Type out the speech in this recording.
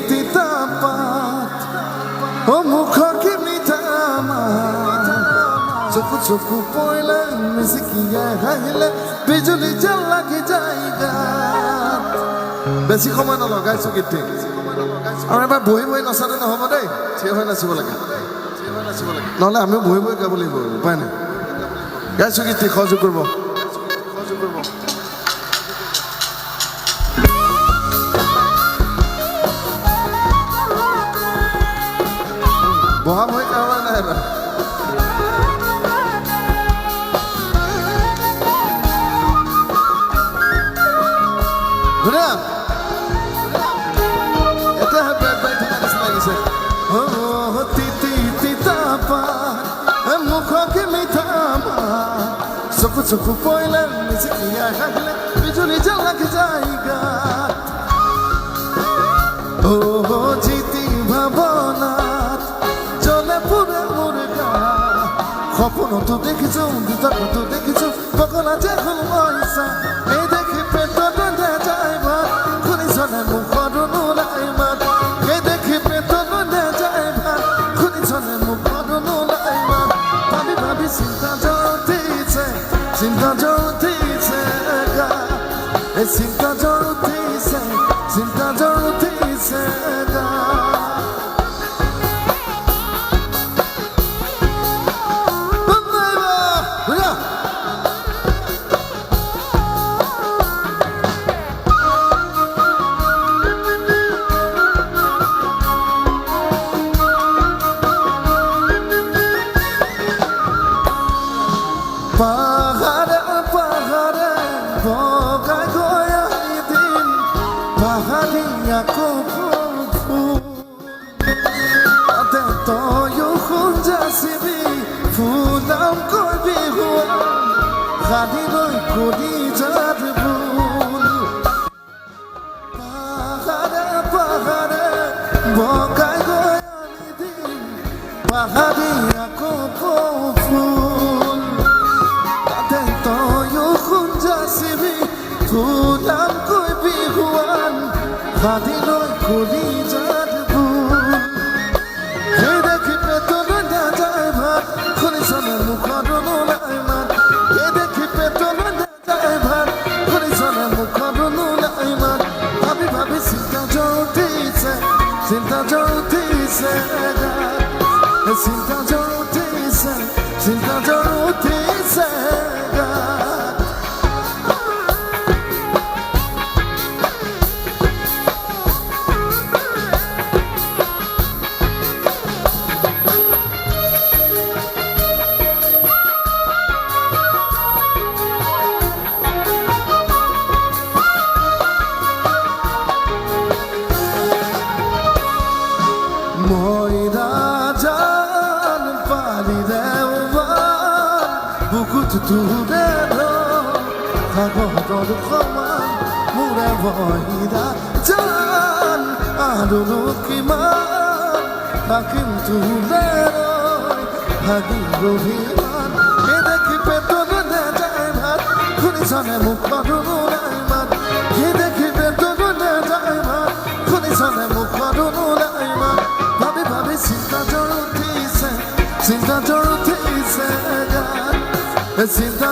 তিতাপাত ও মুখ কি মিঠামা চকু চকু পড়লে মিসিকিয়া হাইলে বিজুলি জাল লাগি জায়গা বেশি সময় নলগাইছো গীতটি আৰু এবাৰ বহি বহি নচালে নহ'ব দেই থিয় হৈ নাচিব লাগে নহ'লে আমিও বহি বহি গাব লাগিব উপায় নাই গাইছো গীতটি সহযোগ কৰিব বহা বহি কাৰোবাৰ নাই এবাৰ ধুনীয়া এতিয়াহে বেগ বাই থকা নিচিনা লাগিছে মুখ কি মিঠামা চকু চকু পড়লে মিচিকিয়া হাগলে বিজুলি জাল লাগি জায়গা ও জিতি ভাবনাত জ্বলে পুরে মোর গা সপনতো দেখিছো ভিতৰতো দেখিছো পগলা যে হল মইচা এই দেখি পেটত ৰন্ধা যায় ভাত শুনিছনে মুখত নোলাই মাত এই দেখি পেটত ৰন্ধা যায় ভাত শুনিছনে মুখত নোলাই মাত ভাবি ভাবি চিন্তা জ্বৰ উঠিছে গা এই চিন্তা জ্বৰ উঠিছে গা পাহাড়ে পাহাড়ে বগাই গৈ দিন পাহাড়িয়া ফুল তাতে তয়ো খুঁজাছিবি ফুলাম কবি হুৱা খালি লৈ কলি যাত ভুল পাহাড়ে পাহাড়ে বগাই গৈ দিন পাহাড়িয়া ফুল ফুলাম কৈ বিহুৱান ভাদিলৈ কলি যাত ভুল সেই দেখি পেটত ৰন্ধা যায় ভাত শুনিছনে মুখত নোলাই মাত সেই দেখি পেটত ৰন্ধা যায় ভাত শুনিছনে মুখত নোলাই মাত ভাবি ভাবি চিন্তা জ্বৰ উঠিছে গাত চিন্তা জ্বৰ উঠিছে গাত মই ৰাজান পালি দেৱান বুকুত তোৰে সাগৰৰ সমান মোৰে ভয়ৰা জান আৰুনো কিমান থাকিম তোৰে ভাগি ৰহিমান এই দেখি পেটত নেযায় ভাত শুনিছনে মুখত নোলাই মাত এই দেখি পেটত নেযায় ভাত শুনিছনে মুখত নোলাই মাত ভাবি ভাবি চিন্তা জ্বৰ উঠিছে গাত চিন্তা